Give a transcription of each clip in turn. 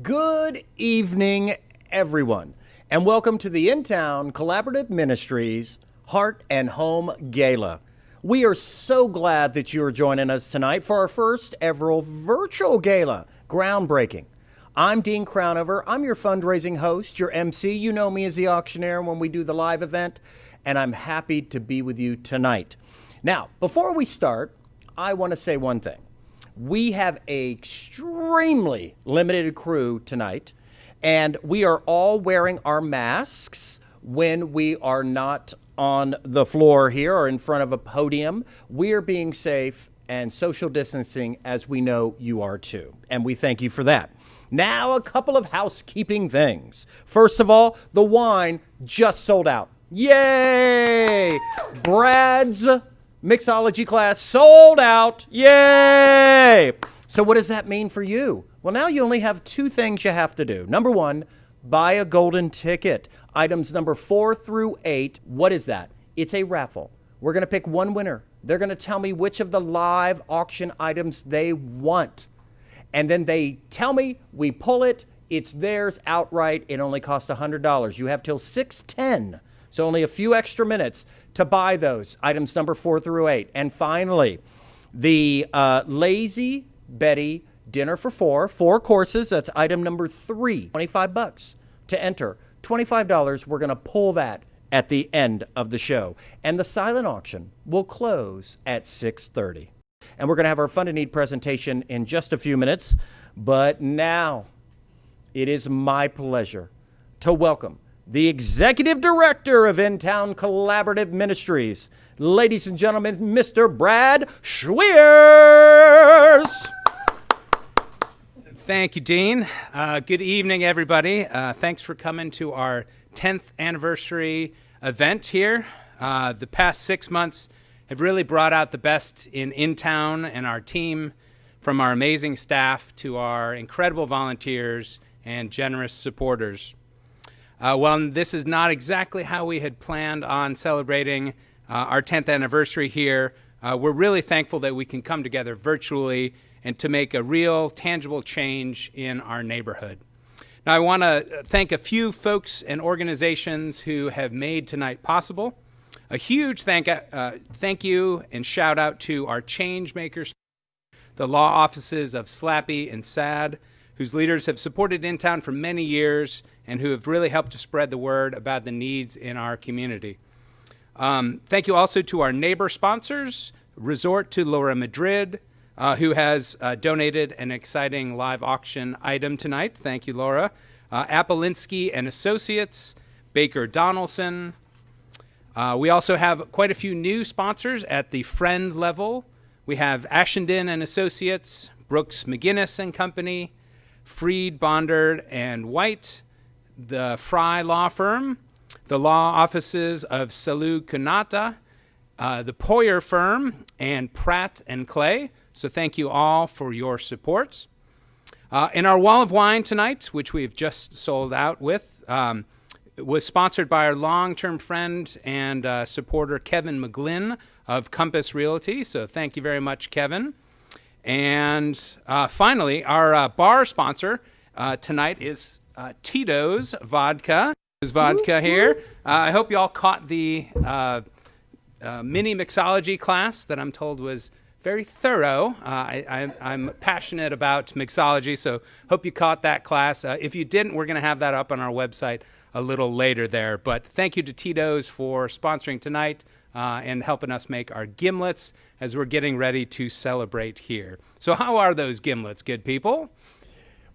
Good evening, everyone, and welcome to the Intown Collaborative Ministries Heart and Home Gala. We are so glad that you are joining us tonight for our first ever virtual gala. Groundbreaking. I'm Dean Crownover. I'm your fundraising host, your MC. You know me as the auctioneer when we do the live event, and I'm happy to be with you tonight. Now, before we start, I want to say one thing. We have an extremely limited crew tonight, and we are all wearing our masks when we are not on the floor here or in front of a podium. We are being safe and social distancing, as we know you are too, and we thank you for that. Now, a couple of housekeeping things. First of all, the wine just sold out. Yay! Brad's mixology class sold out. Yay! So what does that mean for you? Well, now you only have two things you have to do. Number one, buy a golden ticket. Items number 4 through 8. What is that? It's a raffle. We're going to pick one winner. They're going to tell me which of the live auction items they want. And then they tell me, we pull it, it's theirs outright. It only costs $100. You have till 6:10. So only a few extra minutes to buy those, items number 4 through 8. And finally, the Lazy Betty Dinner for 4 courses. That's item number 3, $25 to enter. $25, we're going to pull that at the end of the show. And the silent auction will close at 6:30. And we're going to have our Fund and Need presentation in just a few minutes. But now it is my pleasure to welcome the Executive Director of Intown Collaborative Ministries, ladies and gentlemen, Mr. Brad Schweers. Thank you, Dean. Good evening, everybody. Thanks for coming to our 10th anniversary event here. The past 6 months have really brought out the best in Intown and our team, from our amazing staff to our incredible volunteers and generous supporters. Well, this is not exactly how we had planned on celebrating our 10th anniversary here. We're really thankful that we can come together virtually and to make a real, tangible change in our neighborhood. Now, I want to thank a few folks and organizations who have made tonight possible. A huge thank you and shout out to our change makers, the law offices of Slappy and SAD, whose leaders have supported Intown for many years and who have really helped to spread the word about the needs in our community. Thank you also to our neighbor sponsors, Resort to Laura Madrid, who has donated an exciting live auction item tonight. Thank you, Laura. Apolinski and Associates, Baker Donaldson. We also have quite a few new sponsors at the friend level. We have Ashenden and Associates, Brooks McGinnis and Company, Freed, Bondard, and White, the Fry Law Firm, the law offices of Salud Kanata, the Poyer Firm, and Pratt and Clay. So thank you all for your support. And our Wall of Wine tonight, which we've just sold out with, was sponsored by our long-term friend and supporter, Kevin McGlynn of Compass Realty. So thank you very much, Kevin. And finally, our bar sponsor tonight is Tito's Vodka. There's vodka here. I hope you all caught the mini mixology class that I'm told was very thorough. I'm passionate about mixology, so hope you caught that class. If you didn't, we're going to have that up on our website a little later there. But thank you to Tito's for sponsoring tonight and helping us make our gimlets as we're getting ready to celebrate here. So how are those gimlets, good people?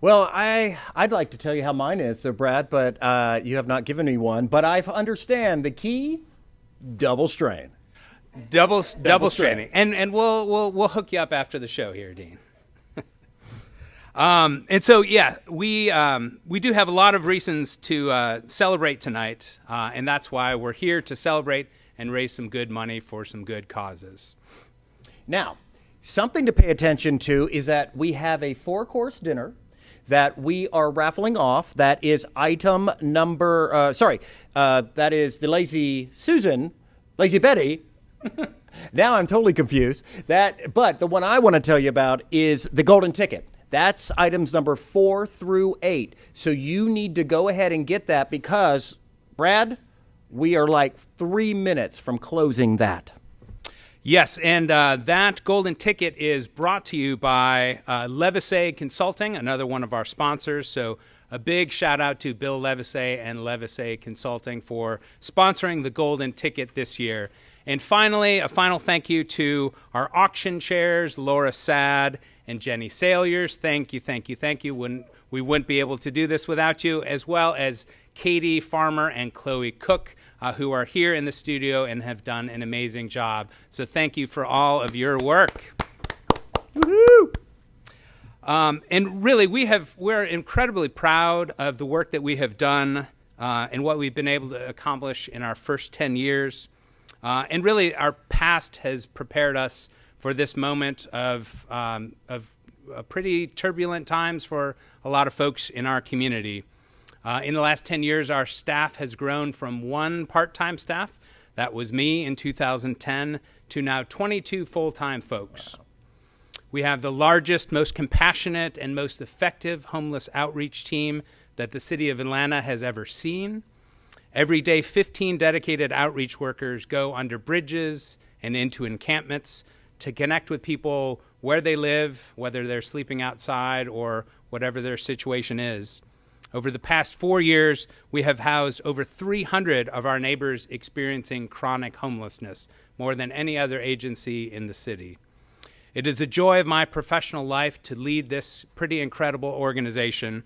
Well, I'd like to tell you how mine is, so Brad, but you have not given me one. But I understand the key, double strain. Double straining. And we'll hook you up after the show here, Dean. And so, yeah, we do have a lot of reasons to celebrate tonight, and that's why we're here to celebrate and raise some good money for some good causes. Now, something to pay attention to is that we have a 4-course dinner that we are raffling off. That is item number, that is the Lazy Betty. Now I'm totally confused. But the one I want to tell you about is the golden ticket. That's items number 4 through 8. So you need to go ahead and get that because, Brad, we are like 3 minutes from closing that. Yes, and that golden ticket is brought to you by Levisay Consulting, another one of our sponsors. So a big shout out to Bill Levisay and Levisay Consulting for sponsoring the golden ticket this year. And finally, a final thank you to our auction chairs, Laura Sad and Jenny Salyers. Thank you, thank you, thank you. We wouldn't be able to do this without you, as well as Katie Farmer and Chloe Cook, who are here in the studio and have done an amazing job. So thank you for all of your work. Woo-hoo! And really, we're incredibly proud of the work that we have done and what we've been able to accomplish in our first 10 years. And really, our past has prepared us for this moment of pretty turbulent times for a lot of folks in our community. In the last 10 years, our staff has grown from 1 part-time staff, that was me in 2010, to now 22 full-time folks. Wow. We have the largest, most compassionate, and most effective homeless outreach team that the city of Atlanta has ever seen. Every day, 15 dedicated outreach workers go under bridges and into encampments to connect with people where they live, whether they're sleeping outside or whatever their situation is. Over the past 4 years, we have housed over 300 of our neighbors experiencing chronic homelessness, more than any other agency in the city. It is the joy of my professional life to lead this pretty incredible organization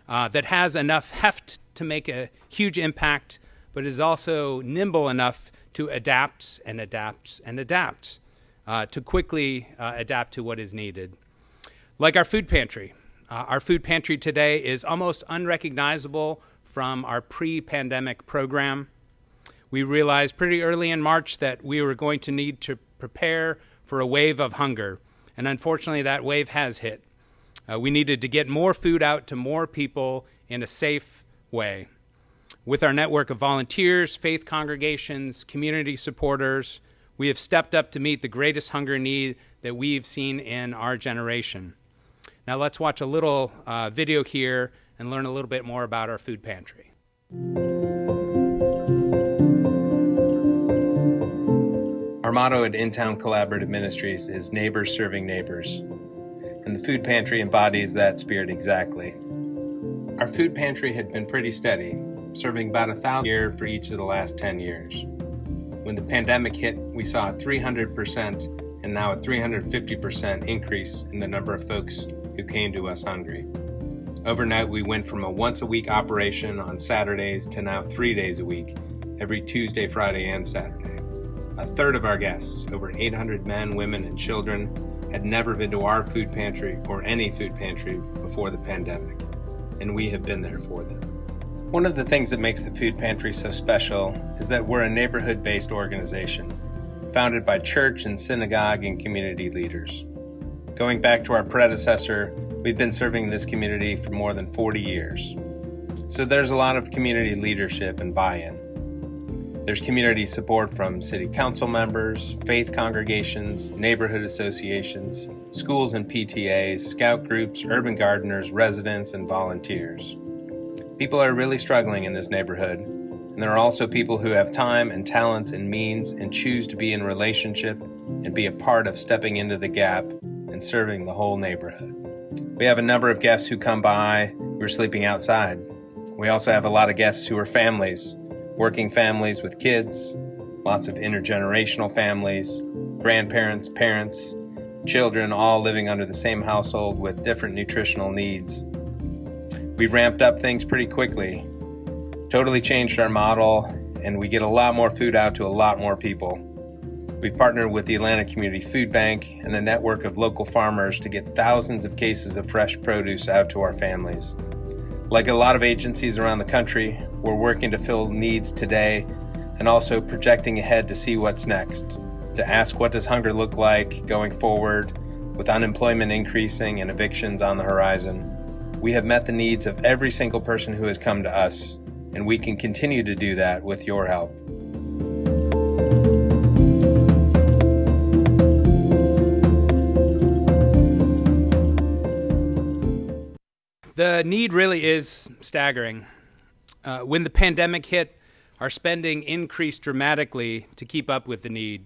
that has enough heft to make a huge impact, but is also nimble enough to adapt and adapt and adapt, to quickly adapt to what is needed. Like our food pantry. Our food pantry today is almost unrecognizable from our pre-pandemic program. We realized pretty early in March that we were going to need to prepare for a wave of hunger, and unfortunately that wave has hit. We needed to get more food out to more people in a safe way. With our network of volunteers, faith congregations, community supporters, we have stepped up to meet the greatest hunger need that we've seen in our generation. Now let's watch a little video here and learn a little bit more about our food pantry. Our motto at Intown Collaborative Ministries is neighbors serving neighbors, and the food pantry embodies that spirit exactly. Our food pantry had been pretty steady, serving about 1,000 a year for each of the last 10 years. When the pandemic hit, we saw a 300% and now a 350% increase in the number of folks who came to us hungry. Overnight, we went from a once-a-week operation on Saturdays to now 3 days a week, every Tuesday, Friday, and Saturday. A third of our guests, over 800 men, women, and children, had never been to our food pantry or any food pantry before the pandemic, and we have been there for them. One of the things that makes the food pantry so special is that we're a neighborhood-based organization, founded by church and synagogue and community leaders. Going back to our predecessor, we've been serving this community for more than 40 years. So there's a lot of community leadership and buy-in. There's community support from city council members, faith congregations, neighborhood associations, schools and PTAs, scout groups, urban gardeners, residents, and volunteers. People are really struggling in this neighborhood, and there are also people who have time and talents and means and choose to be in relationship and be a part of stepping into the gap and serving the whole neighborhood. We have a number of guests who come by who are sleeping outside. We also have a lot of guests who are families, working families with kids, lots of intergenerational families, grandparents, parents, children, all living under the same household with different nutritional needs. We've ramped up things pretty quickly, totally changed our model, and we get a lot more food out to a lot more people. We've partnered with the Atlanta Community Food Bank and a network of local farmers to get thousands of cases of fresh produce out to our families. Like a lot of agencies around the country, we're working to fill needs today and also projecting ahead to see what's next, to ask what does hunger look like going forward with unemployment increasing and evictions on the horizon. We have met the needs of every single person who has come to us, and we can continue to do that with your help. The need really is staggering. When the pandemic hit, our spending increased dramatically to keep up with the need.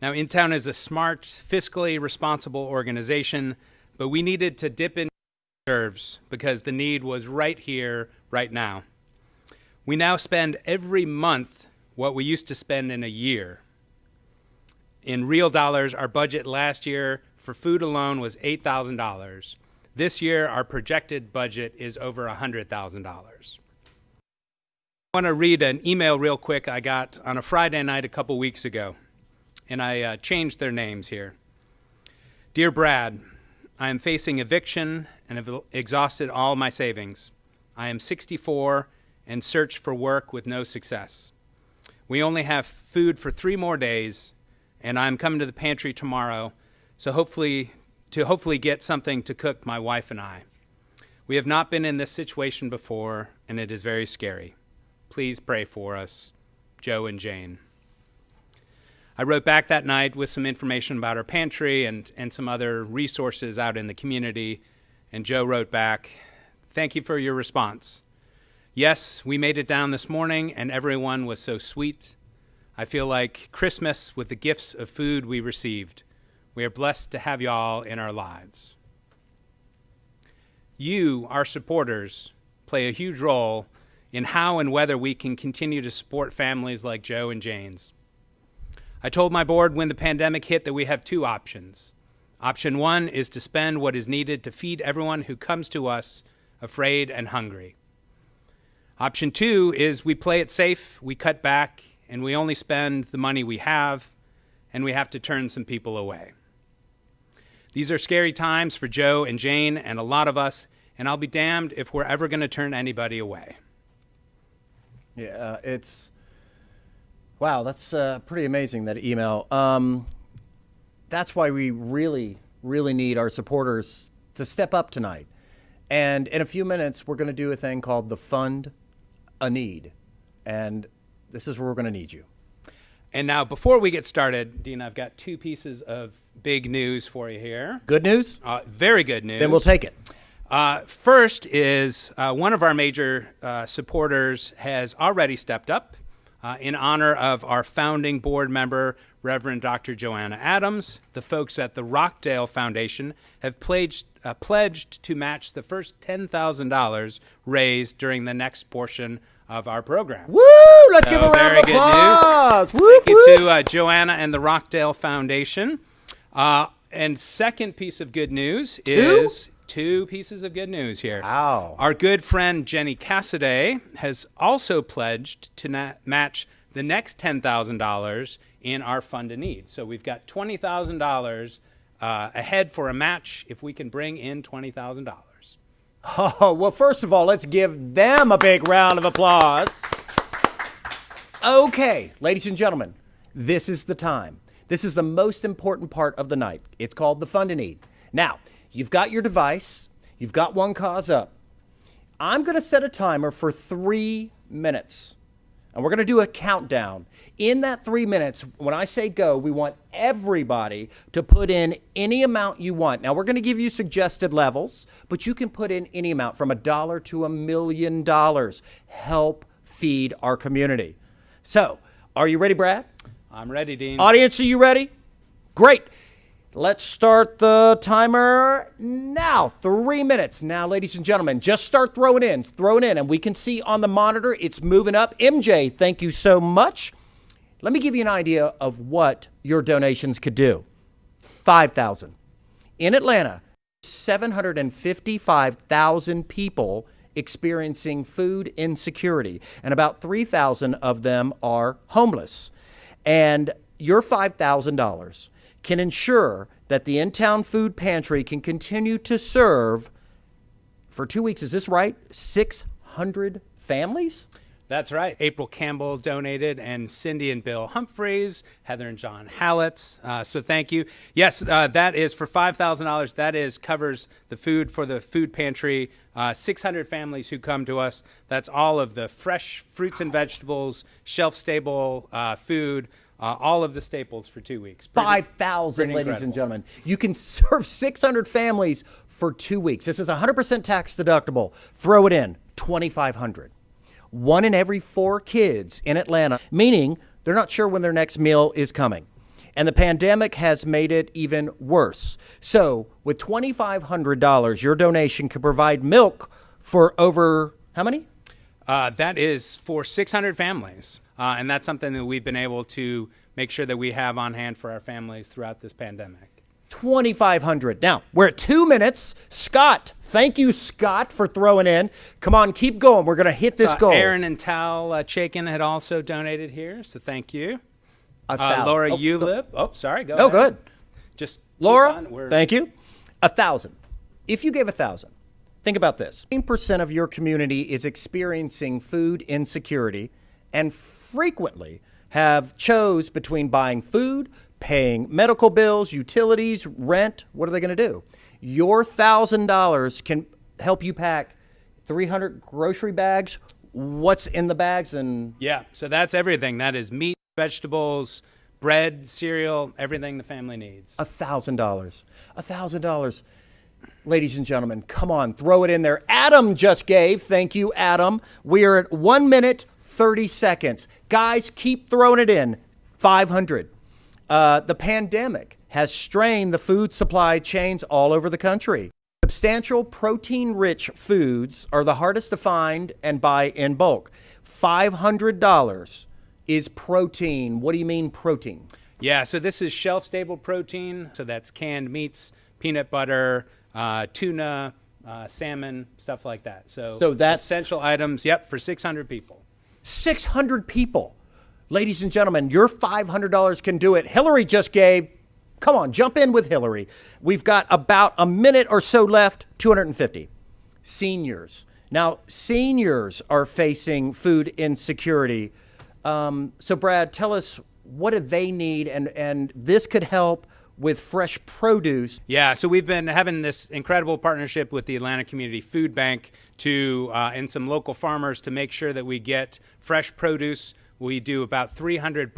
Now, Intown is a smart, fiscally responsible organization, but we needed to dip into reserves because the need was right here, right now. We now spend every month what we used to spend in a year. In real dollars, our budget last year for food alone was $8,000. This year, our projected budget is over $100,000. I want to read an email real quick I got on a Friday night a couple weeks ago, and I changed their names here. Dear Brad, I am facing eviction and have exhausted all my savings. I am 64 and search for work with no success. We only have food for 3 more days, and I'm coming to the pantry tomorrow, so hopefully get something to cook my wife and I. We have not been in this situation before, and it is very scary. Please pray for us, Joe and Jane. I wrote back that night with some information about our pantry and some other resources out in the community, and Joe wrote back, thank you for your response. Yes, we made it down this morning, and everyone was so sweet. I feel like Christmas with the gifts of food we received. We are blessed to have you all in our lives. You, our supporters, play a huge role in how and whether we can continue to support families like Joe and Jane's. I told my board when the pandemic hit that we have 2 options. Option 1 is to spend what is needed to feed everyone who comes to us afraid and hungry. Option 2 is we play it safe, we cut back, and we only spend the money we have, and we have to turn some people away. These are scary times for Joe and Jane and a lot of us, and I'll be damned if we're ever going to turn anybody away. Yeah, wow, that's pretty amazing, that email. That's why we really, really need our supporters to step up tonight. And in a few minutes, we're going to do a thing called the Fund a Need. And this is where we're going to need you. And now, before we get started, Dean, I've got 2 pieces of big news for you here. Good news? Very good news. Then we'll take it. First is one of our major supporters has already stepped up in honor of our founding board member, Reverend Dr. Joanna Adams. The folks at the Rockdale Foundation have pledged to match the first $10,000 raised during the next portion of our program. Woo! Let's give a round of applause. Thank you to Joanna and the Rockdale Foundation. And second piece of good news is 2 pieces of good news here. Wow. Our good friend Jenny Cassaday has also pledged to match the next $10,000 in our Fund a Need. So we've got $20,000 ahead for a match if we can bring in $20,000. Oh, well, first of all, let's give them a big round of applause. Okay, ladies and gentlemen, this is the time. This is the most important part of the night. It's called the Fund a Need. Now, you've got your device. You've got one cause up. I'm going to set a timer for 3 minutes. And we're going to do a countdown. In that 3 minutes, when I say go, we want everybody to put in any amount you want. Now, we're going to give you suggested levels, but you can put in any amount from $1 to $1 million. Help feed our community. So, are you ready, Brad? I'm ready, Dean. Audience, are you ready? Great. Let's start the timer now. 3 minutes. Now, ladies and gentlemen, just start throwing in. And we can see on the monitor it's moving up. MJ, thank you so much. Let me give you an idea of what your donations could do. $5,000. In Atlanta, 755,000 people experiencing food insecurity, and about 3,000 of them are homeless. And your $5,000 can ensure that the Intown Food Pantry can continue to serve for 2 weeks. Is this right? 600 families? That's right. April Campbell donated, and Cindy and Bill Humphreys, Heather and John Hallett. So thank you. Yes, that is for $5,000. That covers the food for the food pantry. 600 families who come to us. That's all of the fresh fruits and vegetables, shelf-stable food, all of the staples for 2 weeks. 5,000, pretty ladies incredible. and gentlemen. You can serve 600 families for 2 weeks. This is 100% tax deductible. Throw it in, 2,500. One in every 4 kids in Atlanta, meaning they're not sure when their next meal is coming. And the pandemic has made it even worse. So with $2,500, your donation can provide milk for over, how many? That is for 600 families. And that's something that we've been able to make sure that we have on hand for our families throughout this pandemic. 2,500. Now, we're at 2 minutes. Scott, thank you, Scott, for throwing in. Come on, keep going. We're going to hit this goal. Aaron and Tal Chaikin had also donated here, so thank you. 1,000. Laura Ulip. Oh, sorry. Go ahead. Oh, good. Just Laura, thank you. 1,000. If you gave 1,000, think about this. 15% of your community is experiencing food insecurity and frequently have chose between buying food, paying medical bills, utilities, rent. What are they going to do? Your $1,000 can help you pack 300 grocery bags. What's in the bags? And yeah, so that's everything. That is meat, vegetables, bread, cereal, everything the family needs. $1,000. $1,000. Ladies and gentlemen, come on, throw it in there. Adam just gave. Thank you, Adam. We are at 1 minute, 30 seconds. Guys, keep throwing it in. 500. The pandemic has strained the food supply chains all over the country. Substantial protein-rich foods are the hardest to find and buy in bulk. $500 is protein. What do you mean protein? Yeah, so this is shelf-stable protein. So that's canned meats, peanut butter, tuna, salmon, stuff like that. So that's essential items, yep, for 600 people. 600 people. Ladies and gentlemen, your $500 can do it. Hillary just gave. Come on, jump in with Hillary. We've got about a minute or so left, 250. Seniors. Now, seniors are facing food insecurity. So, Brad, tell us, what do they need? And this could help with fresh produce. Yeah, so we've been having this incredible partnership with the Atlanta Community Food Bank and some local farmers to make sure that we get fresh produce. We do about 300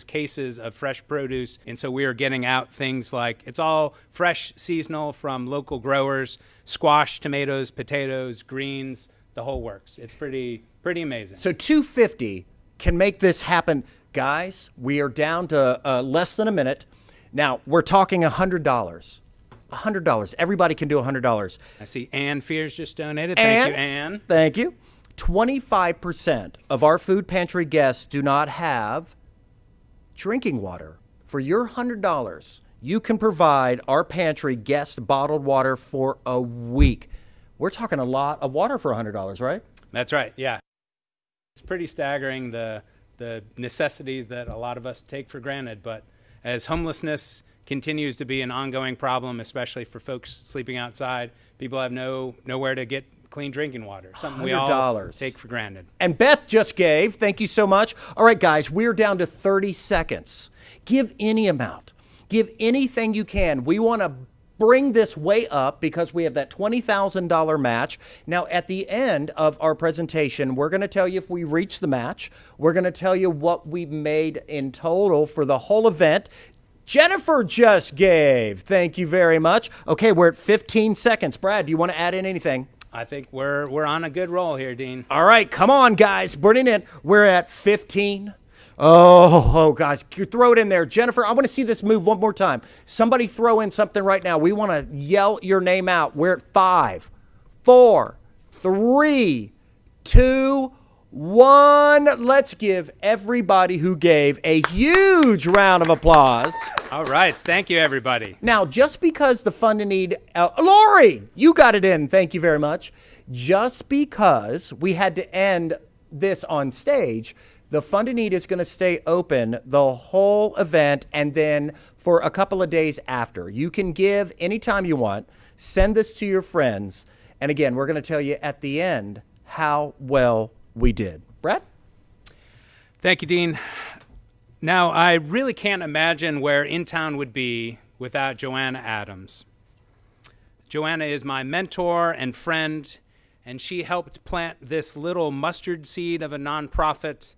cases of fresh produce. And so we are getting out things like, it's all fresh, seasonal from local growers, squash, tomatoes, potatoes, greens, the whole works. It's pretty amazing. So 250 can make this happen. Guys, we are down to less than a minute. Now, we're talking $100. $100. Everybody can do $100. I see Ann Fears just donated. Thank you, Ann. Thank you. 25% of our food pantry guests do not have drinking water. For your $100, you can provide our pantry guest bottled water for a week. We're talking a lot of water for $100, right? That's right, yeah. It's pretty staggering, the necessities that a lot of us take for granted, but as homelessness continues to be an ongoing problem, especially for folks sleeping outside, people have nowhere to get clean drinking water, something we all take for granted. And Beth just gave. Thank you so much. All right, guys, we're down to 30 seconds. Give any amount. Give anything you can. We want to bring this way up because we have that $20,000 match. Now, at the end of our presentation, we're going to tell you if we reach the match. We're going to tell you what we made in total for the whole event. Jennifer just gave. Thank you very much. Okay, we're at 15 seconds. Brad, do you want to add in anything? I think we're on a good roll here, Dean. All right, come on, guys. Bring it in. We're at 15. Oh, guys, throw it in there. Jennifer, I want to see this move one more time. Somebody throw in something right now. We want to yell your name out. We're at 5, 4, 3, 2, 1. Let's give everybody who gave a huge round of applause. All right. Thank you, everybody. Now, just because the Fund and Need, Lori, you got it in. Thank you very much. Just because we had to end this on stage, the Fund and Need is going to stay open the whole event and then for a couple of days after. You can give anytime you want. Send this to your friends. And again, we're going to tell you at the end how well we did. Brad? Thank you, Dean. Now, I really can't imagine where Intown would be without Joanna Adams. Joanna is my mentor and friend, and she helped plant this little mustard seed of a nonprofit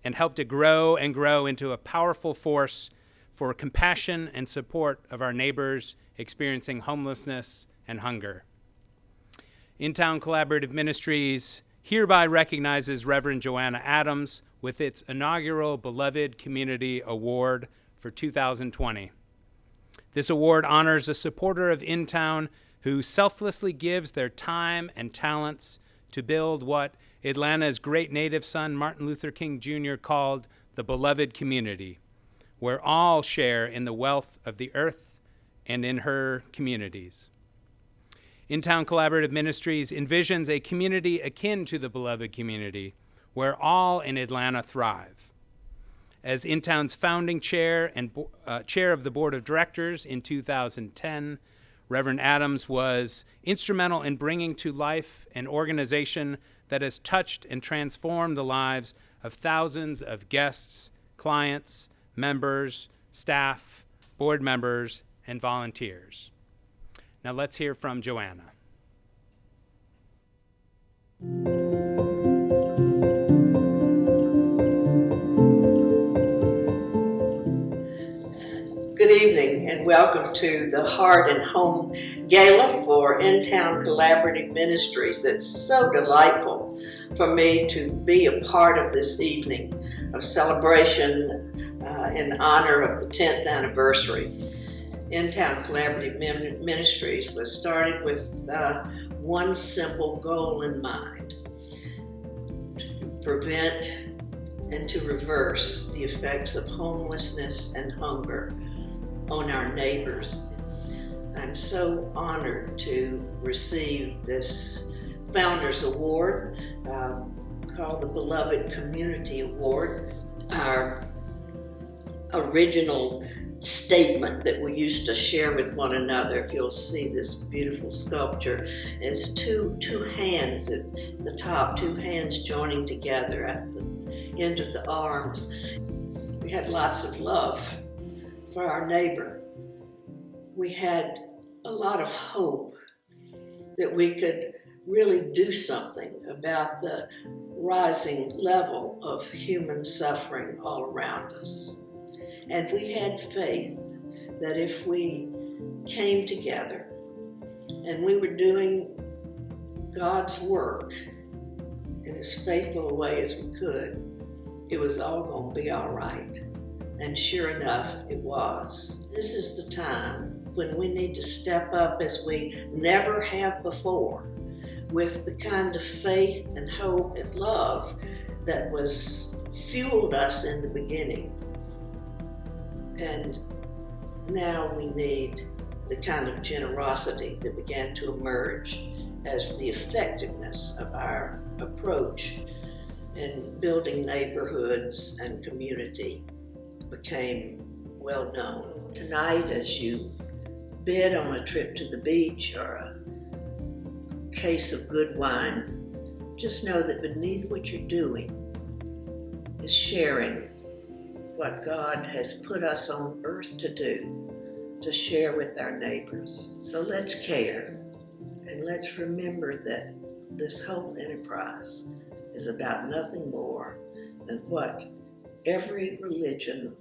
and helped it grow and grow into a powerful force for compassion and support of our neighbors experiencing homelessness and hunger. Intown Collaborative Ministries hereby recognizes Reverend Joanna Adams with its inaugural Beloved Community Award for 2020. This award honors a supporter of Intown who selflessly gives their time and talents to build what Atlanta's great native son Martin Luther King Jr. called the beloved community, where all share in the wealth of the earth and in her communities. Intown Collaborative Ministries envisions a community akin to the beloved community, where all in Atlanta thrive. As Intown's founding chair and chair of the board of directors in 2010, Reverend Adams was instrumental in bringing to life an organization that has touched and transformed the lives of thousands of guests, clients, members, staff, board members, and volunteers. Now let's hear from Joanna. Good evening and welcome to the Heart and Home Gala for Intown Collaborative Ministries. It's so delightful for me to be a part of this evening of celebration in honor of the 10th anniversary. Intown Collaborative Ministries was started with one simple goal in mind: to prevent and to reverse the effects of homelessness and hunger on our neighbors. I'm so honored to receive this Founders Award called the Beloved Community Award. Our original statement that we used to share with one another, if you'll see this beautiful sculpture, is two hands at the top, two hands joining together at the end of the arms. We had lots of love for our neighbor. We had a lot of hope that we could really do something about the rising level of human suffering all around us. And we had faith that if we came together and we were doing God's work in as faithful a way as we could, it was all going to be all right. And sure enough, it was. This is the time when we need to step up as we never have before, with the kind of faith and hope and love that was fueled us in the beginning. And now we need the kind of generosity that began to emerge as the effectiveness of our approach in building neighborhoods and community became well known. Tonight, as you bid on a trip to the beach or a case of good wine, just know that beneath what you're doing is sharing what God has put us on earth to do, to share with our neighbors. So let's care, and let's remember that this whole enterprise is about nothing more than what every religion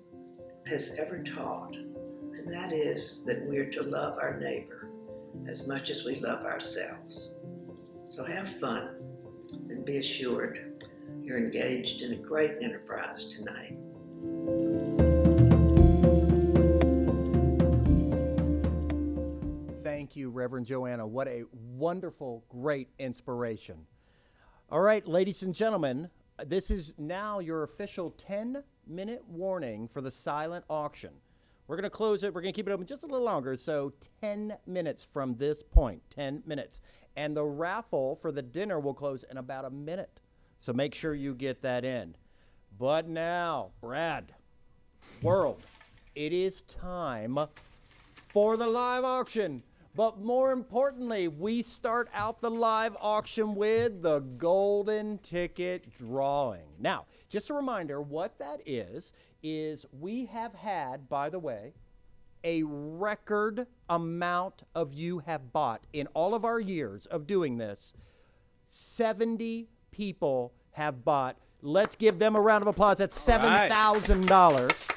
has ever taught, and that is that we're to love our neighbor as much as we love ourselves. So have fun and be assured you're engaged in a great enterprise tonight. Thank you, Reverend Joanna. What a wonderful, great inspiration. All right, ladies and gentlemen, this is now your official 10-minute warning for the silent auction. We're going to close it. We're going to keep it open just a little longer, so 10 minutes from this point, 10 minutes. And the raffle for the dinner will close in about a minute, so make sure you get that in. But now, Brad, world, it is time for the live auction. But more importantly, we start out the live auction with the golden ticket drawing. Now, just a reminder, what that is we have had, by the way, a record amount of you have bought in all of our years of doing this. 70 people have bought Let's give them a round of applause. That's $7,000.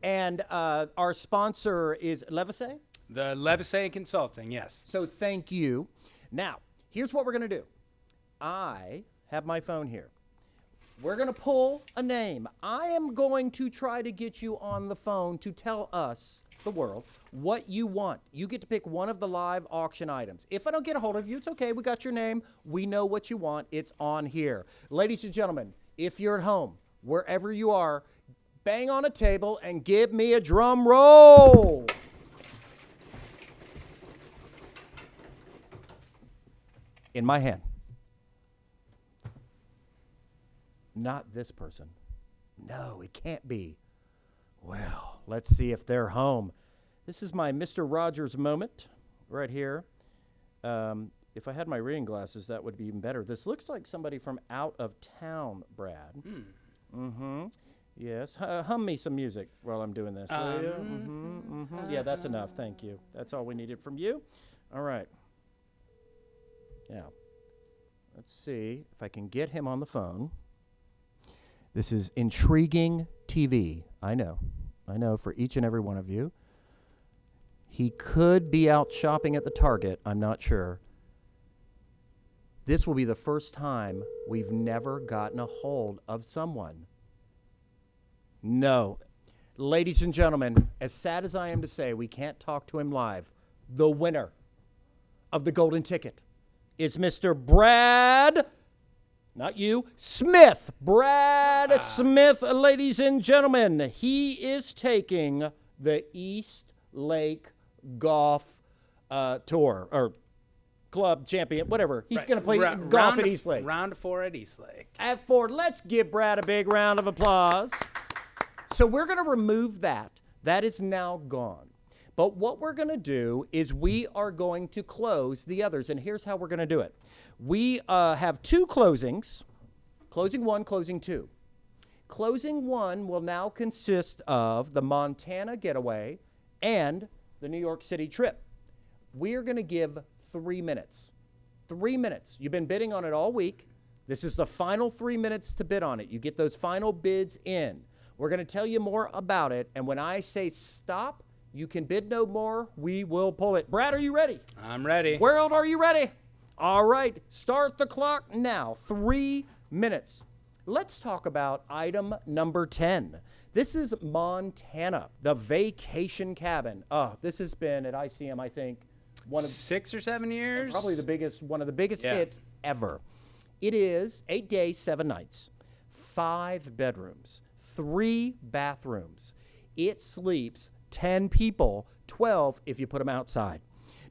And our sponsor is Levisay? The Levisay Consulting, yes. So thank you. Now, here's what we're going to do. I have my phone here. We're going to pull a name. I am going to try to get you on the phone to tell us, the world, what you want. You get to pick one of the live auction items. If I don't get a hold of you, it's okay. We got your name. We know what you want. It's on here. Ladies and gentlemen, if you're at home, wherever you are, bang on a table and give me a drum roll. In my hand. Not this person. No, it can't be. Well, let's see if they're home. This is my Mr. Rogers moment right here. If I had my reading glasses, that would be even better. This looks like somebody from out of town, Brad. Mm-hmm. Yes. Hum me some music while I'm doing this, will you? Mm-hmm. Mm-hmm. Yeah, that's enough. Thank you. That's all we needed from you. All right. Now, let's see if I can get him on the phone. This is intriguing TV. I know, for each and every one of you. He could be out shopping at the Target. I'm not sure. This will be the first time we've never gotten a hold of someone. No. Ladies and gentlemen, as sad as I am to say, we can't talk to him live. The winner of the golden ticket is Mr. Brad, not you, Smith. Brad Smith, ladies and gentlemen. He is taking the East Lake Golf Tour, or Club Champion, whatever. He's going to play golf at East Lake. Round 4 at East Lake. At 4, let's give Brad a big round of applause. So we're going to remove that. That is now gone. But what we're going to do is we are going to close the others. And here's how we're going to do it. We have 2 closings, closing 1, closing 2. Closing 1 will now consist of the Montana getaway and the New York City trip. We're going to give 3 minutes. 3 minutes. You've been bidding on it all week. This is the final 3 minutes to bid on it. You get those final bids in. We're going to tell you more about it. And when I say stop, you can bid no more. We will pull it. Brad, are you ready? I'm ready. World, are you ready? All right. Start the clock now. 3 minutes. Let's talk about item number 10. This is Montana, the vacation cabin. This has been at ICM, I think, one of 6 or 7 years. Probably one of the biggest hits ever. It is 8 days, 7 nights, 5 bedrooms, 3 bathrooms. It sleeps 10 people, 12 if you put them outside.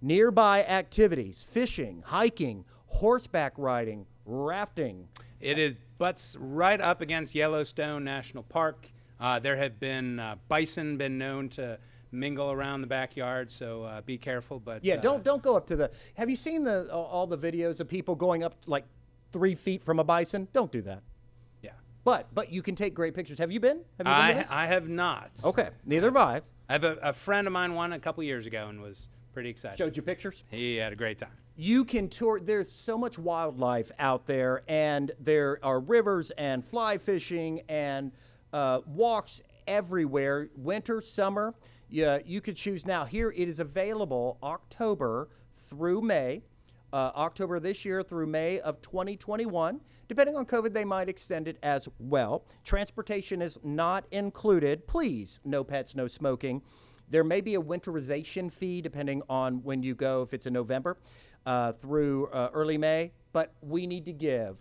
Nearby activities: fishing, hiking, horseback riding, rafting. It butts right up against Yellowstone National Park. There have been bison been known to mingle around the backyard, so be careful. But yeah, don't go up to the. Have you seen all the videos of people going up like 3 feet from a bison? Don't do that. Yeah, but you can take great pictures. Have you been? Have you been to this? I have not. Okay, neither have I. I have a friend of mine won a couple years ago and was pretty excited. Showed you pictures? He had a great time. You can tour. There's so much wildlife out there, and there are rivers and fly fishing and walks everywhere. Winter, summer, you could choose now. Here it is available October through May. October this year through May of 2021. Depending on COVID, they might extend it as well. Transportation is not included. Please, no pets, no smoking. There may be a winterization fee depending on when you go, if it's in November through early May. But we need to give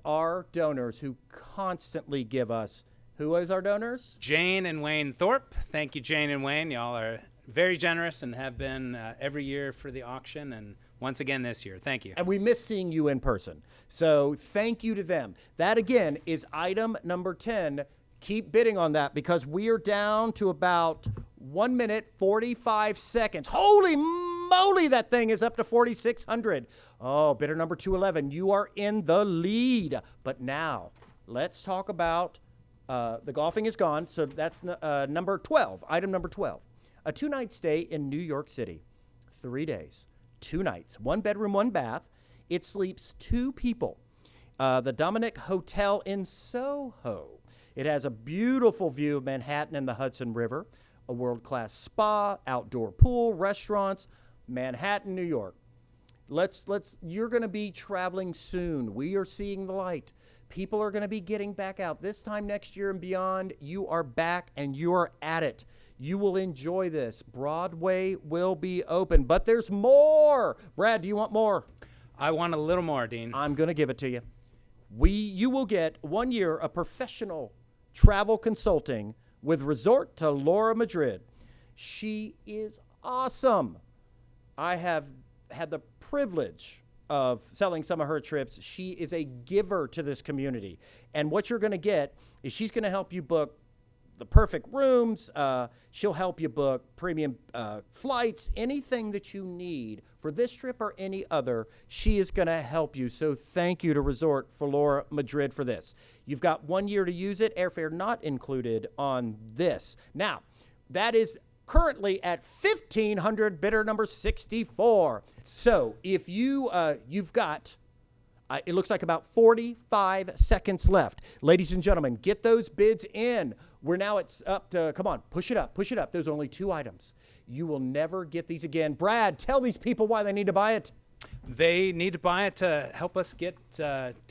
our donors who constantly give us. Who is our donors? Jane and Wayne Thorpe. Thank you, Jane and Wayne. Y'all are very generous and have been every year for the auction, and once again this year. Thank you. And we miss seeing you in person. So thank you to them. That, again, is item number 10. Keep bidding on that because we are down to about 1 minute, 45 seconds. Holy moly, that thing is up to 4,600. Oh, bidder number 211, you are in the lead. But now, let's talk about the golfing is gone, so that's number 12, item number 12. A 2-night stay in New York City, 3 days, 2 nights, 1 bedroom, 1 bath. It sleeps 2 people. the Dominic Hotel in Soho. It has a beautiful view of Manhattan and the Hudson River, a world-class spa, outdoor pool, restaurants, Manhattan, New York. You're going to be traveling soon. We are seeing the light. People are going to be getting back out. This time next year and beyond, you are back and you are at it. You will enjoy this. Broadway will be open, but there's more. Brad, do you want more? I want a little more, Dean. I'm going to give it to you. You will get 1 year of professional travel consulting with Resort to Laura Madrid. She is awesome. I have had the privilege of selling some of her trips. She is a giver to this community. And what you're going to get is she's going to help you book the perfect rooms. She'll help you book premium flights, anything that you need for this trip or any other. She is going to help you. So thank you to Resort for Laura Madrid for this. You've got 1 year to use it. Airfare not included on this. Now, that is currently at $1,500, bidder number 64. So if you've got, it looks like about 45 seconds left. Ladies and gentlemen, get those bids in. We're now up to, come on, push it up. There's only 2 items. You will never get these again. Brad, tell these people why they need to buy it. They need to buy it to help us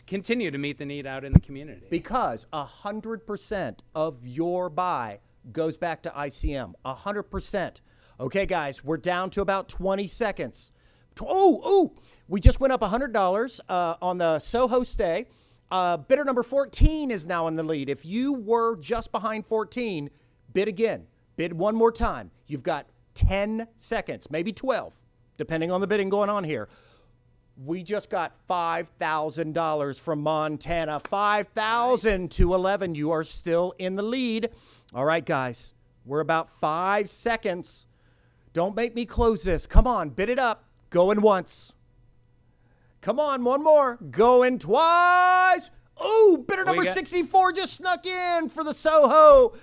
continue to meet the need out in the community. Because 100% of your buy goes back to ICM. 100%. Okay, guys, we're down to about 20 seconds. We just went up $100 on the Soho stay. Bidder number 14 is now in the lead. If you were just behind 14, bid again. Bid one more time. You've got 10 seconds, maybe 12, depending on the bidding going on here. We just got $5,000 from Montana. 5,000 to 11. You are still in the lead. All right, guys, we're about 5 seconds. Don't make me close this. Come on, bid it up. Going once. Come on, one more. Going twice. Ooh, bidder number 64 just snuck in for the Soho.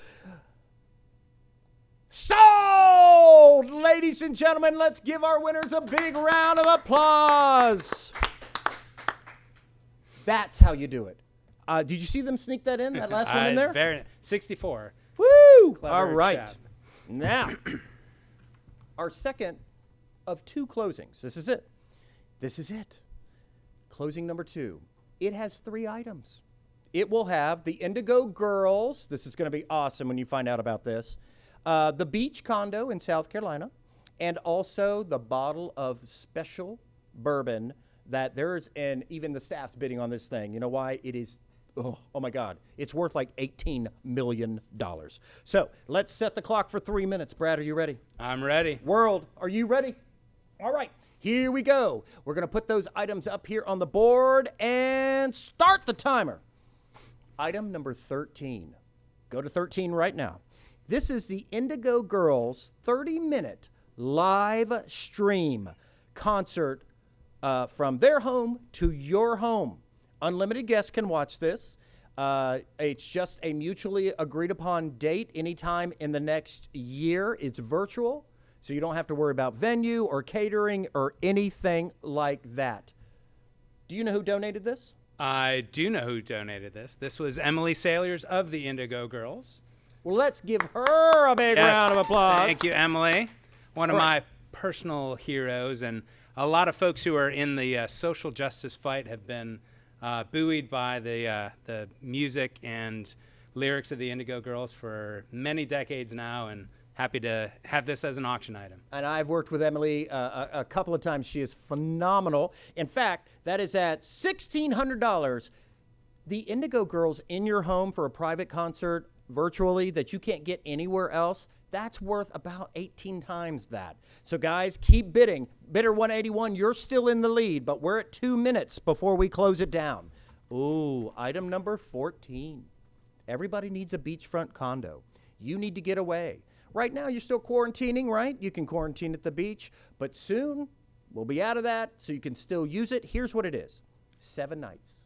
Sold! Ladies and gentlemen, let's give our winners a big round of applause. That's how you do it. Did you see them sneak that in, that last one in there? 64. Woo! Clever All right. job. Now, our second of 2 closings. This is it. Closing number 2. It has 3 items. It will have the Indigo Girls. This is going to be awesome when you find out about this. The beach condo in South Carolina, and also the bottle of special bourbon that and even the staff's bidding on this thing. You know why? It is, oh my God, it's worth like $18 million. So let's set the clock for 3 minutes. Brad, are you ready? I'm ready. World, are you ready? All right, here we go. We're going to put those items up here on the board and start the timer. Item number 13. Go to 13 right now. This is the Indigo Girls 30-minute live stream concert from their home to your home. Unlimited guests can watch this. It's just a mutually agreed upon date anytime in the next year. It's virtual, so you don't have to worry about venue or catering or anything like that. Do you know who donated this? I do know who donated this. This was Emily Sailors of the Indigo Girls. Well, let's give her a big round of applause. Thank you, Emily. One of my personal heroes, and a lot of folks who are in the social justice fight have been buoyed by the music and lyrics of the Indigo Girls for many decades now, and happy to have this as an auction item. And I've worked with Emily a couple of times. She is phenomenal. In fact, that is at $1,600. The Indigo Girls in your home for a private concert virtually that you can't get anywhere else, that's worth about 18 times that. So guys, keep bidding. Bidder 181, you're still in the lead, but we're at 2 minutes before we close it down. Ooh, item number 14. Everybody needs a beachfront condo. You need to get away. Right now, you're still quarantining, right? You can quarantine at the beach, but soon we'll be out of that, so you can still use it. Here's what it is. 7 nights,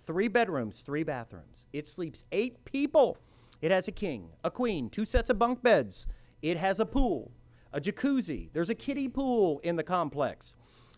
3 bedrooms, 3 bathrooms. It sleeps 8 people. It has a king, a queen, 2 sets of bunk beds. It has a pool, a jacuzzi. There's a kiddie pool in the complex.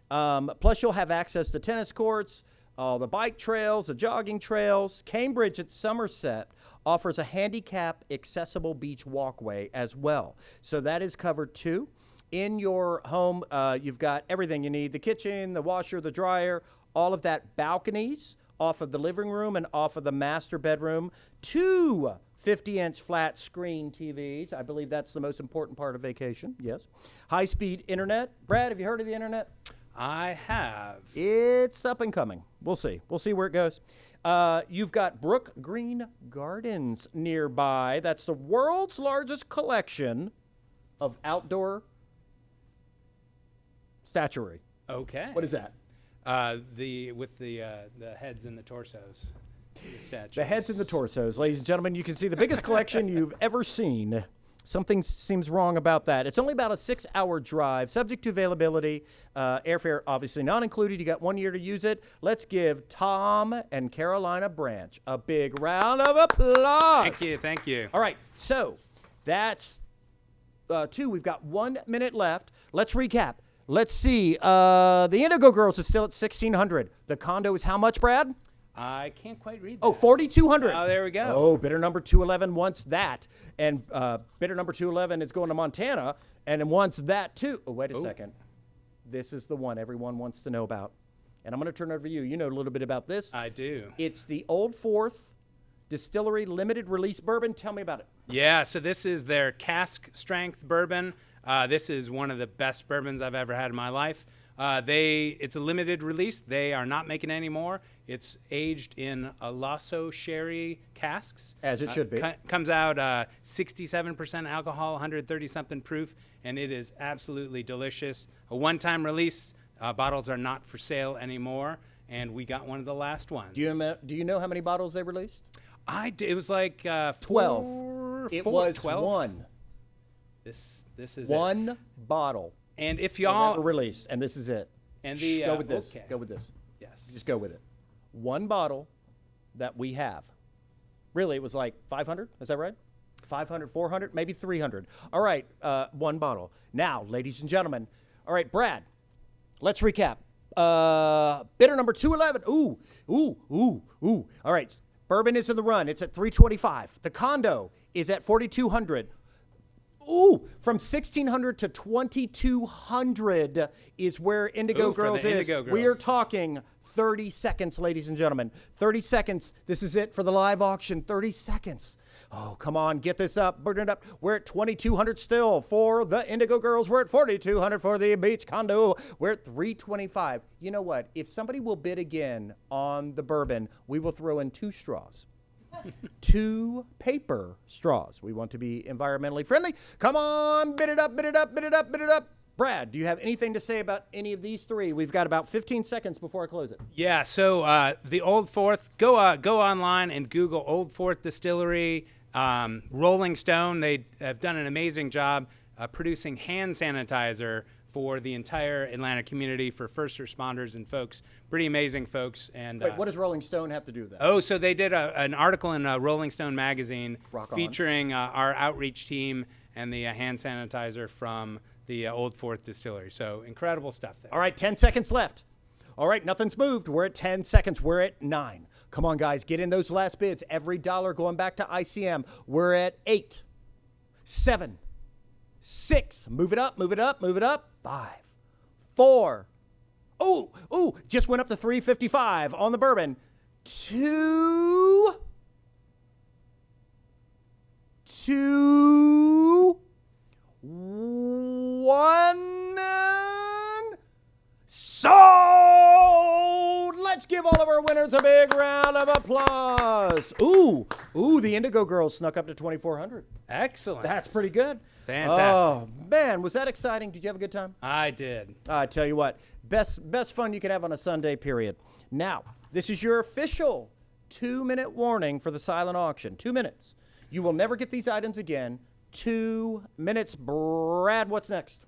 Plus, you'll have access to tennis courts, all the bike trails, the jogging trails. Cambridge at Somerset offers a handicap accessible beach walkway as well. So that is covered too. In your home, you've got everything you need: the kitchen, the washer, the dryer, all of that. Balconies off of the living room and off of the master bedroom. 2 50-inch flat screen TVs. I believe that's the most important part of vacation. Yes. High-speed internet. Brad, have you heard of the internet? I have. It's up and coming. We'll see. We'll see where it goes. You've got Brook Green Gardens nearby. That's the world's largest collection of outdoor statuary. Okay. What is that? With the heads and the torsos. The statues. The heads and the torsos. Ladies and gentlemen, you can see the biggest collection you've ever seen. Something seems wrong about that. It's only about a 6-hour drive, subject to availability. Airfare obviously not included. You got 1 year to use it. Let's give Tom and Carolina Branch a big round of applause. Thank you. Thank you. All right, so that's 2. We've got 1 minute left. Let's recap. Let's see. The Indigo Girls is still at $1,600. The condo is how much, Brad? I can't quite read that. Oh, $4,200. Oh, there we go. Oh, bidder number 211 wants that. And bidder number 211 is going to Montana and it wants that too. Oh, wait a second. This is the one everyone wants to know about. And I'm going to turn it over to you. You know a little bit about this. I do. It's the Old Fourth Distillery Limited Release Bourbon. Tell me about it. Yeah, so this is their cask strength bourbon. This is one of the best bourbons I've ever had in my life. It's a limited release. They are not making any more. It's aged in a Lasso sherry casks. As it should be. Comes out 67% alcohol, 130-something proof, and it is absolutely delicious. A one-time release. Bottles are not for sale anymore, and we got one of the last ones. Do you know how many bottles they released? It was like 12. It was 12? 1. This is one it. bottle. And if Was y'all ever released, and this is it. And Shh, the go with this. okay. Go with this. Yes. Just go with it. One bottle that we have. Really, it was like 500. Is that right? 500, 400, maybe 300. All right, one bottle. Now, ladies and gentlemen. All right, Brad. Let's recap. Bidder number 211. Ooh. All right, bourbon is in the run. It's at $325. The condo is at $4,200. Ooh, from $1,600 to $2,200 is where Indigo Girls is. Indigo Girls. We are talking 30 seconds, ladies and gentlemen. 30 seconds. This is it for the live auction. 30 seconds. Oh, come on, get this up, burn it up. We're at $2,200 still for the Indigo Girls. We're at $4,200 for the beach condo. We're at $325. You know what? If somebody will bid again on the bourbon, we will throw in 2 straws. 2 paper straws. We want to be environmentally friendly. Come on, bid it up, bid it up, bid it up, bid it up. Brad, do you have anything to say about any of these 3? We've got about 15 seconds before I close it. Yeah, so the Old Fourth, go online and Google Old Fourth Distillery. Rolling Stone, they have done an amazing job producing hand sanitizer for the entire Atlanta community, for first responders and folks. Pretty amazing folks. And Wait, what does Rolling Stone have to do with that? Oh, so they did an article in Rolling Stone magazine Rock on. featuring our outreach team and the hand sanitizer from the Old Fourth Distillery. So incredible stuff there. All right, 10 seconds left. All right, nothing's moved. We're at 10 seconds. We're at 9. Come on, guys, get in those last bids. Every dollar going back to ICM. We're at 8, 7, 6. Move it up, move it up, move it up. 5, 4. Ooh, just went up to $355 on the bourbon. 2, 1. Sold! Let's give all of our winners a big round of applause. Ooh, the Indigo Girls snuck up to $2,400. Excellent. That's pretty good. Fantastic. Oh, man, was that exciting? Did you have a good time? I did. I tell you what, best fun you could have on a Sunday, period. Now, this is your official 2-minute warning for the silent auction. 2 minutes. You will never get these items again. 2 minutes. Brad, what's next?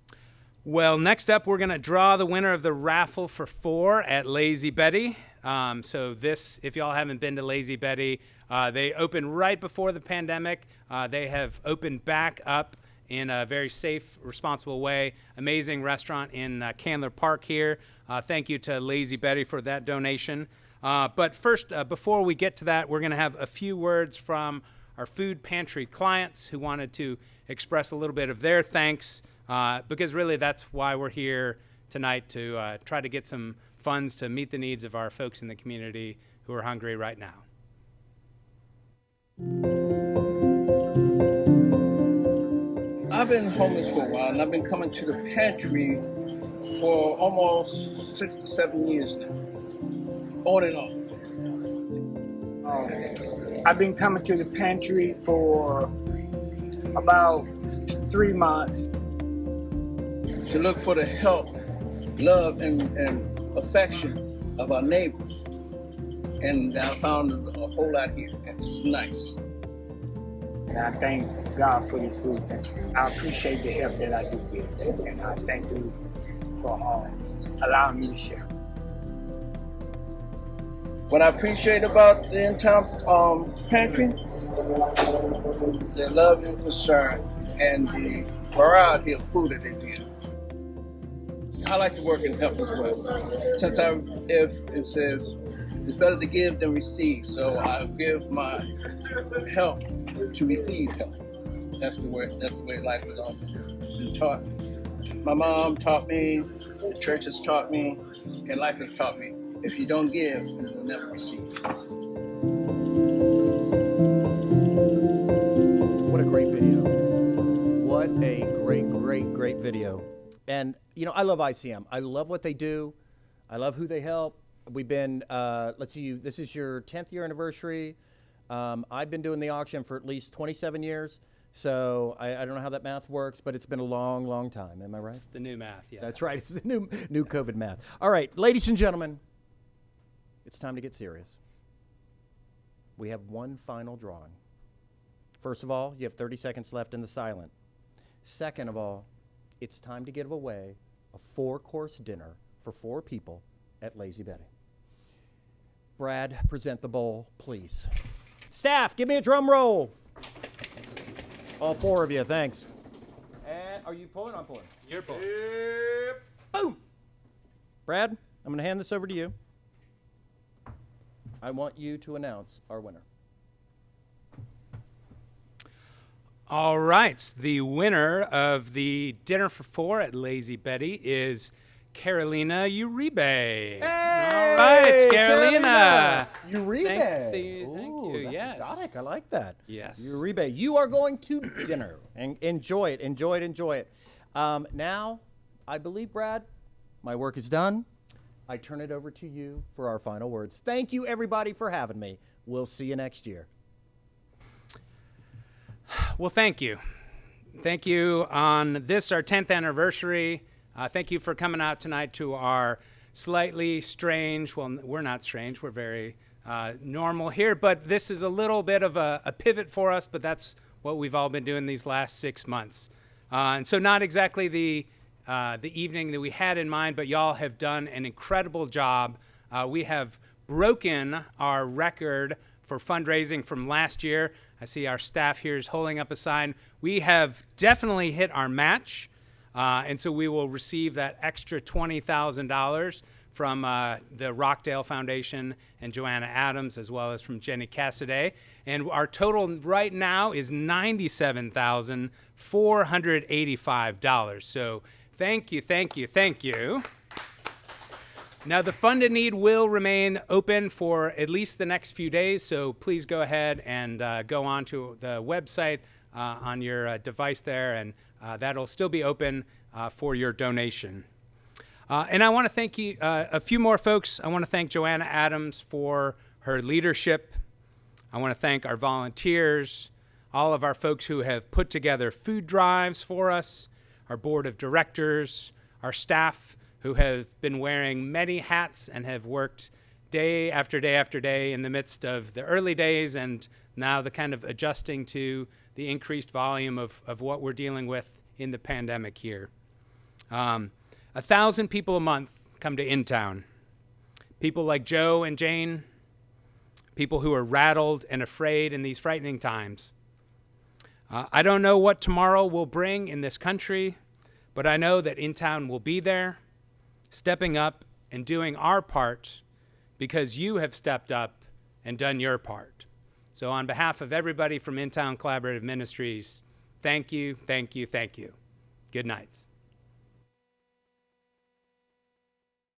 Well, next up, we're going to draw the winner of the raffle for 4 at Lazy Betty. So this, if y'all haven't been to Lazy Betty, they opened right before the pandemic. They have opened back up in a very safe, responsible way. Amazing restaurant in Candler Park here. Thank you to Lazy Betty for that donation. But first, before we get to that, we're going to have a few words from our food pantry clients who wanted to express a little bit of their thanks, because really that's why we're here tonight, to try to get some funds to meet the needs of our folks in the community who are hungry right now. I've been homeless for a while, and I've been coming to the pantry for almost 6 to 7 years now, on and off. I've been coming to the pantry for about 3 months. To look for the help, love, and affection of our neighbors. And I found a whole lot here, and it's nice. And I thank God for this food pantry. I appreciate the help that I do get, and I thank you for allowing me to share. What I appreciate about the Intown pantry, their love and concern, and the variety of food that they give. I like to work and help as well. Since if it says it's better to give than receive, so I give my help to receive help. That's the way life has always been taught. My mom taught me, the church has taught me, and life has taught me. If you don't give, you will never receive. What a great video. What a great video. And, you know, I love ICM. I love what they do. I love who they help. We've been, let's see, this is your 10th year anniversary. I've been doing the auction for at least 27 years. So I don't know how that math works, but it's been a long time. Am I right? It's the new math, yeah. That's right. It's the new COVID math. All right, ladies and gentlemen, it's time to get serious. We have one final drawing. First of all, you have 30 seconds left in the silent. Second of all, it's time to give away a 4-course dinner for 4 people at Lazy Betty. Brad, present the bowl, please. Staff, give me a drum roll. All 4 of you, thanks. And are you pulling? I'm pulling. You're pulling. Boom. Brad, I'm going to hand this over to you. I want you to announce our winner. All right. The winner of the dinner for 4 at Lazy Betty is Carolina Uribe. Hey, all right, Carolina. Uribe. Thank Ooh, you. that's Yes. exotic. I like that. Yes. Uribe, you are going to dinner and enjoy it. Now, I believe, Brad, my work is done. I turn it over to you for our final words. Thank you, everybody, for having me. We'll see you next year. Well, thank you. Thank you on this, our 10th anniversary. Thank you for coming out tonight to our slightly strange, well, we're not strange, we're very normal here, but this is a little bit of a pivot for us, but that's what we've all been doing these last 6 months. And so not exactly the evening that we had in mind, but y'all have done an incredible job. We have broken our record for fundraising from last year. I see our staff here is holding up a sign. We have definitely hit our match, and so we will receive that extra $20,000 from the Rockdale Foundation and Joanna Adams, as well as from Jenny Cassaday. And our total right now is $97,485. So thank you. Now, the Fund in Need will remain open for at least the next few days, so please go ahead and go on to the website on your device there, and that'll still be open for your donation. And I want to thank you, a few more folks. I want to thank Joanna Adams for her leadership. I want to thank our volunteers, all of our folks who have put together food drives for us, our board of directors, our staff who have been wearing many hats and have worked day after day after day in the midst of the early days and now the kind of adjusting to the increased volume of what we're dealing with in the pandemic here. 1,000 people a month come to Intown. People like Joe and Jane, people who are rattled and afraid in these frightening times. I don't know what tomorrow will bring in this country, but I know that Intown will be there, stepping up and doing our part because you have stepped up and done your part. So on behalf of everybody from Intown Collaborative Ministries, thank you, thank you, thank you. Good nights.